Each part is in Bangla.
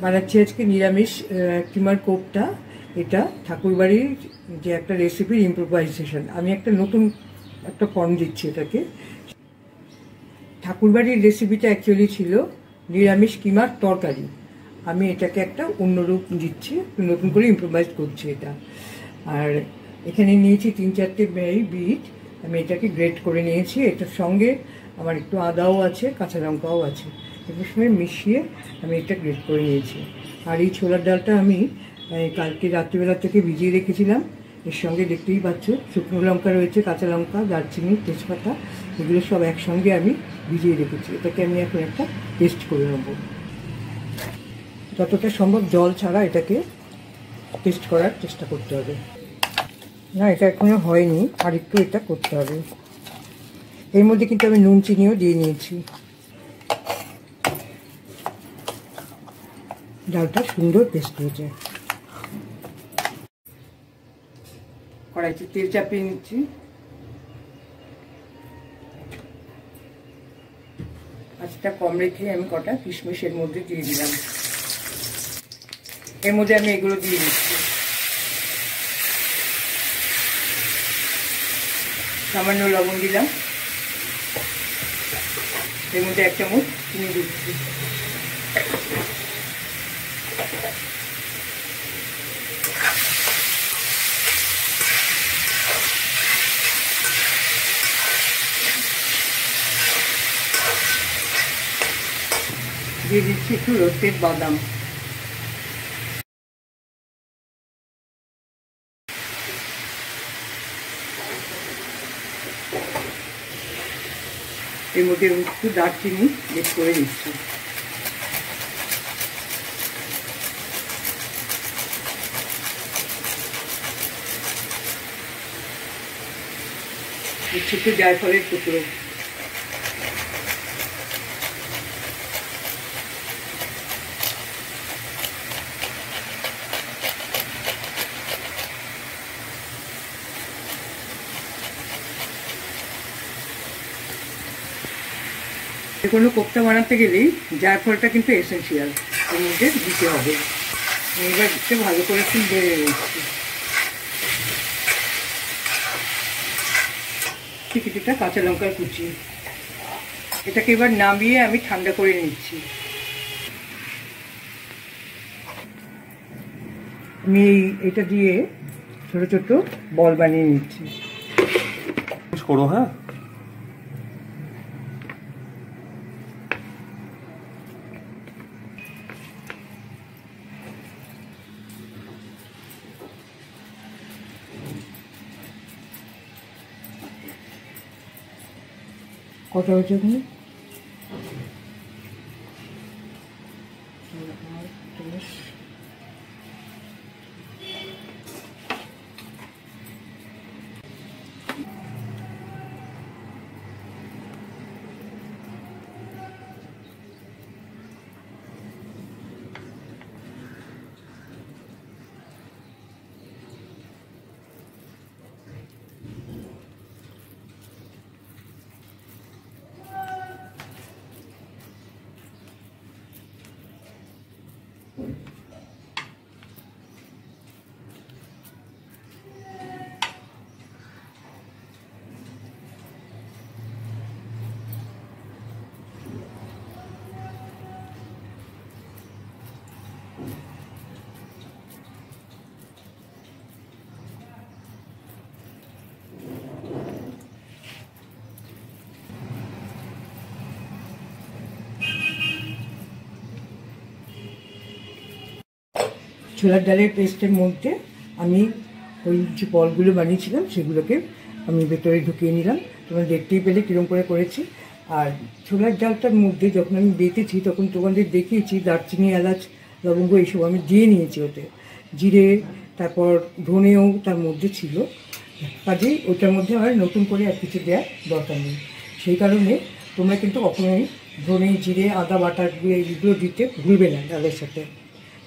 বানাচ্ছি আজকে নিরামিষ কিমার কোপ্তা। এটা ঠাকুরবাড়ির যে একটা রেসিপির ইম্প্রোভাইজেশন। আমি একটা নতুন একটা ফর্ম দিচ্ছি এটাকে। ঠাকুরবাড়ির রেসিপিটা অ্যাকচুয়ালি ছিল নিরামিষ কিমার তরকারি। আমি এটাকে একটা অন্য রূপ দিচ্ছি, নতুন করে ইম্প্রোভাইজ করছি এটা। আর এখানে নিয়েছি 3-4টে বিট। আমি এটাকে গ্রেট করে নিয়েছি। এটার সঙ্গে আমার একটু আদাও আছে, কাঁচা লঙ্কাও আছে। এটার সঙ্গে মিশিয়ে আমি এটা গ্রেট করে নিয়েছি। আর এই ছোলার ডালটা আমি কালকে রাত্রিবেলা থেকে ভিজিয়ে রেখেছিলাম। এর সঙ্গে দেখতেই পাচ্ছ শুকনো লঙ্কা রয়েছে, কাঁচা লঙ্কা, দারচিনি, তেজপাতা, এগুলো সব একসঙ্গে আমি ভিজিয়ে রেখেছি। এটাকে আমি এখন একটা পেস্ট করে নেব। যতটা সম্ভব জল ছাড়া এটাকে পেস্ট করার চেষ্টা করতে হবে। না, এটা এখনো হয়নি, আর একটু এটা করতে হবে। এর মধ্যে কিন্তু আমি নুন চিনিও দিয়ে নিয়েছি। ডালটা সুন্দর পেস্ট হয়েছে। কড়াইতে তেল চাপিয়ে নিচ্ছি। আঁচটা কম রেখে আমি কটা কিশমিশ এর মধ্যে দিয়ে দিলাম। এর মধ্যে আমি এগুলো দিয়ে দিচ্ছি। সামান্য লবণ দিলাম। এর মধ্যে 1 চামচ চিনি দিচ্ছি। দিয়ে দিচ্ছি একটু রোস্টেড বাদাম। এর মধ্যে একটু দারচিনি মিক্স করে দিচ্ছি। একটু জায়ফলের টুকরো। কোনো কোপ্তা বানাতে গেলেই জায়ফলটা কিন্তু এসেন্সিয়াল, এর মধ্যে দিতে হবে। এবার দিতে ভালো করে একটু বেড়ে নিচ্ছি। কিছুটা কাঁচা লঙ্কার কুচি। এটাকে এবার নামিয়ে আমি ঠান্ডা করে নিচ্ছি। আমি এটা দিয়ে ছোট ছোট বল বানিয়ে নিচ্ছি। করো, হ্যাঁ। কত হয়েছে ওখানে? ছোলার ডালের পেস্টের মধ্যে আমি ওই যে বলগুলো বানিয়েছিলাম সেগুলোকে আমি ভেতরে ঢুকিয়ে নিলাম। তোমরা দেখতেই পেলে কীরকম করে করেছি। আর ছোলার ডালটার মধ্যে যখন আমি বেটেছি তখন তোমাদের দেখিয়েছি দারচিনি, এলাচ, লবঙ্গ এইসব আমি দিয়ে নিয়েছি ওতে। জিরে, তারপর ধনেও তার মধ্যে ছিল। কাজেই ওটার মধ্যে আমার নতুন করে আর কিছু দেওয়ার দরকার নেই। সেই কারণে তোমরা কিন্তু কখনোই ধনে, জিরে, আদা বাটাগুলো এগুলো দিতে ভুলবে না ডালের সাথে।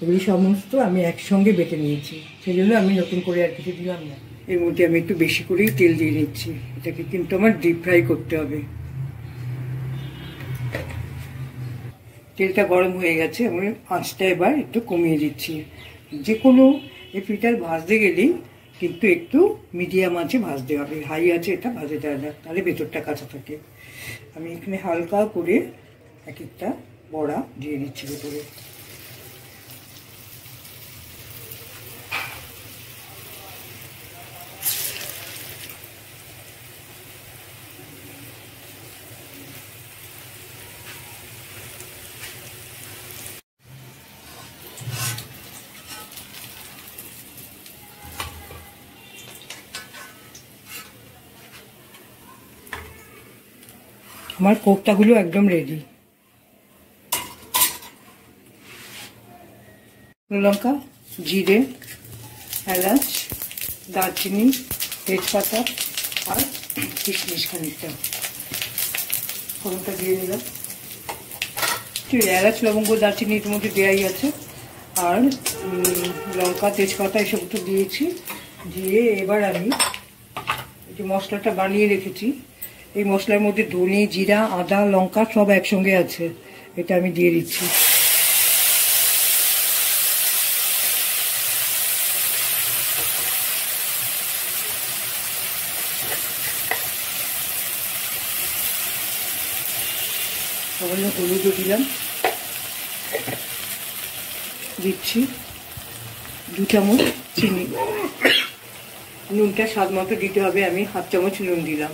এগুলি সমস্ত আমি একসঙ্গে বেটে নিয়েছি, সেই জন্য আমি নতুন করে আর কিছু দিলাম না। এর মধ্যে আমি একটু বেশি করেই তেল দিয়ে নিচ্ছি। এটাকে কিন্তু আমার ডিপ ফ্রাই করতে হবে। তেলটা গরম হয়ে গেছে, আমি আঁচটা এবার একটু কমিয়ে দিচ্ছি। যে কোনো এই পিঠার ভাজতে গেলেই কিন্তু একটু মিডিয়াম আঁচে ভাজতে হবে, হাই আছে এটা ভাজতে যায় না, তাহলে ভেতরটা কাঁচা থাকে। আমি এখানে হালকা করে এক একটা বড়া দিয়ে দিচ্ছি ভেতরে। আমার কোফতাগুলো একদম রেডি। লঙ্কা, জিরে, এলাচ, দারচিনি, তেজপাতা আর কিশমিশ খানিকটা ফোড়নটা দিয়ে দিলাম। এলাচ, লবঙ্গ, দারচিনি এর মধ্যে দেওয়াই আছে, আর লঙ্কা, তেজপাতা এসব তো দিয়েছি। দিয়ে এবার আমি যে মশলাটা বানিয়ে রেখেছি, এই মশলার মধ্যে ধনে, জিরা, আদা, লঙ্কা সব একসঙ্গে আছে, এটা আমি দিয়ে দিচ্ছি। সামান্য হলুদও দিলাম, দিচ্ছি 2 চামচ চিনি। নুনটা স্বাদ মতো দিতে হবে, আমি 1/2 চামচ নুন দিলাম।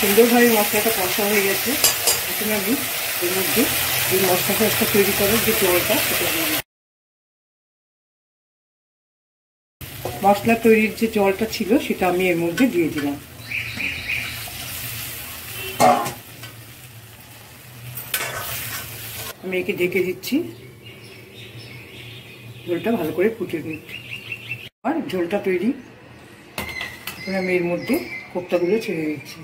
সুন্দরভাবে মশলাটা কষা হয়ে গেছে। এখন আমি এর মধ্যে এই মশলাটা একটা তৈরি করার যে জলটা সেটা দিয়ে দিই। মশলা তৈরির যে জলটা ছিল সেটা আমি এর মধ্যে দিয়ে দিলাম। আমি একে ঢেকে দিচ্ছি, ঝোলটা ভালো করে ফুটে নিচ্ছি। আর ঝোলটা তৈরি। এখন আমি এর মধ্যে কোফতাগুলো ছেড়ে দিচ্ছি।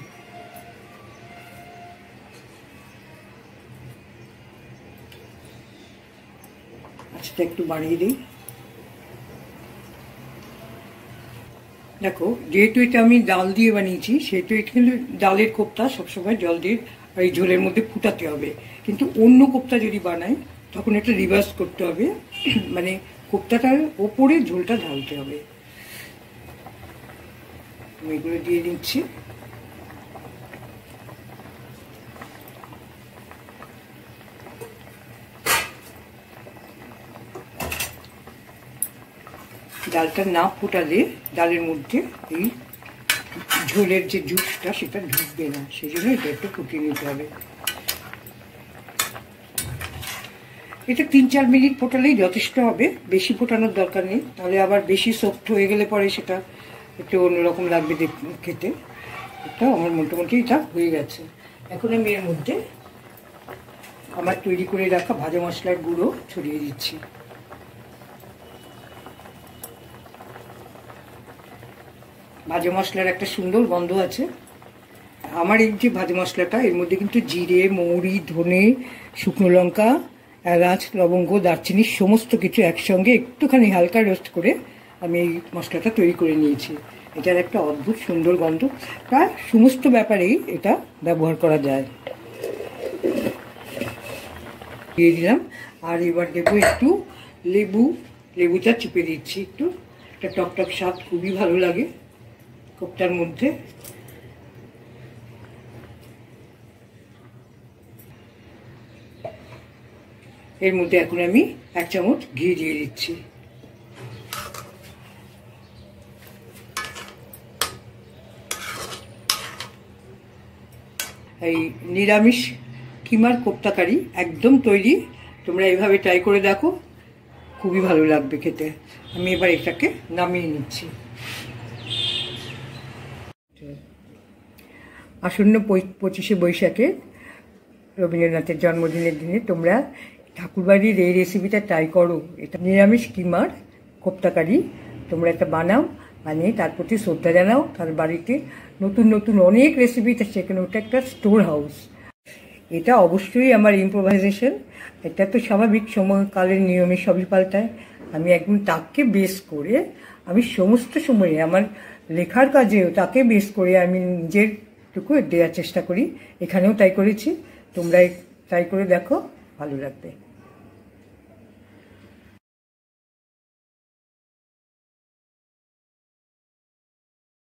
আচ্ছা, একটু বাড়িয়ে দিই। দেখো, যেহেতু এটা আমি ডাল দিয়ে বানিয়েছি, সেহেতু এটা কিন্তু ডালের কোফতা সবসময় জল দিয়ে এই ঝোলের মধ্যে ফুটাতে হবে। কিন্তু অন্য কোফতা যদি বানাই তখন এটা রিভার্স করতে হবে, মানে কোফতাটার ওপরে ঝোলটা ঢালতে হবে। আমি এগুলো দিয়ে দিচ্ছি। ডালটা না ফুটালে ডালের মধ্যে এই ঝোলের যে জুসটা সেটা ঢুকবে না, সেই জন্য এটা একটু ফুটিয়ে নিতে হবে। এটা 3-4 মিনিট ফোটালেই যথেষ্ট হবে, বেশি ফোটানোর দরকার নেই, তাহলে আবার বেশি সফট হয়ে গেলে পরে সেটা একটু অন্যরকম লাগবে খেতে। এটা আমার মোটামুটি এটা হয়ে গেছে। এখন আমি এর মধ্যে আমার তৈরি করে রাখা ভাজা মশলার গুঁড়ো ছড়িয়ে দিচ্ছি। ভাজা মশলার একটা সুন্দর গন্ধ আছে। আমার এই যে ভাজা মশলাটা, এর মধ্যে কিন্তু জিরে, মৌরি, ধনে, শুকনো লঙ্কা, এলাচ, লবঙ্গ, দারচিনি সমস্ত কিছু একসঙ্গে একটুখানি হালকা রোস্ট করে আমি এই মশলাটা তৈরি করে নিয়েছি। এটার একটা অদ্ভুত সুন্দর গন্ধ, প্রায় সমস্ত ব্যাপারেই এটা ব্যবহার করা যায়। দিয়ে দিলাম। আর এবার দেবো একটু লেবু, লেবুটা চিপে দিচ্ছি একটু, একটা টকটক স্বাদ খুবই ভালো লাগে কোফতার মধ্যে। এর মধ্যে এখন আমি 1 চামচ ঘি দিয়ে দিচ্ছি। এই নিরামিষ কিমার কোফতা কারি একদম তৈরি। তোমরা এইভাবে ট্রাই করে দেখো, খুবই ভালো লাগবে খেতে। আমি এবার এটাকে নামিয়ে নিচ্ছি। আসন্ন 25শে বৈশাখে রবীন্দ্রনাথের জন্মদিনের দিনে তোমরা ঠাকুরবাড়ির এই রেসিপিটা ট্রাই করো। এটা নিরামিষ কিমার কোফতা কারি, তোমরা একটা বানাও, বানিয়ে তার প্রতি শ্রদ্ধা জানাও। তার বাড়িতে নতুন নতুন অনেক রেসিপি সেখানে, ওটা একটা স্টোর হাউস। এটা অবশ্যই আমার ইম্প্রোভাইজেশন, এটা তো স্বাভাবিক, সময়কালের নিয়মে সবই পাল্টায়। আমি একদম তাকে বেস করে, আমি সমস্ত সময়ে আমার লেখার কাজেও তাকে বেস করে আমি নিজের টুকু দেওয়ার চেষ্টা করি। এখানেও তাই করেছি, তোমরা ট্রাই করে দেখো, ভালো লাগবে।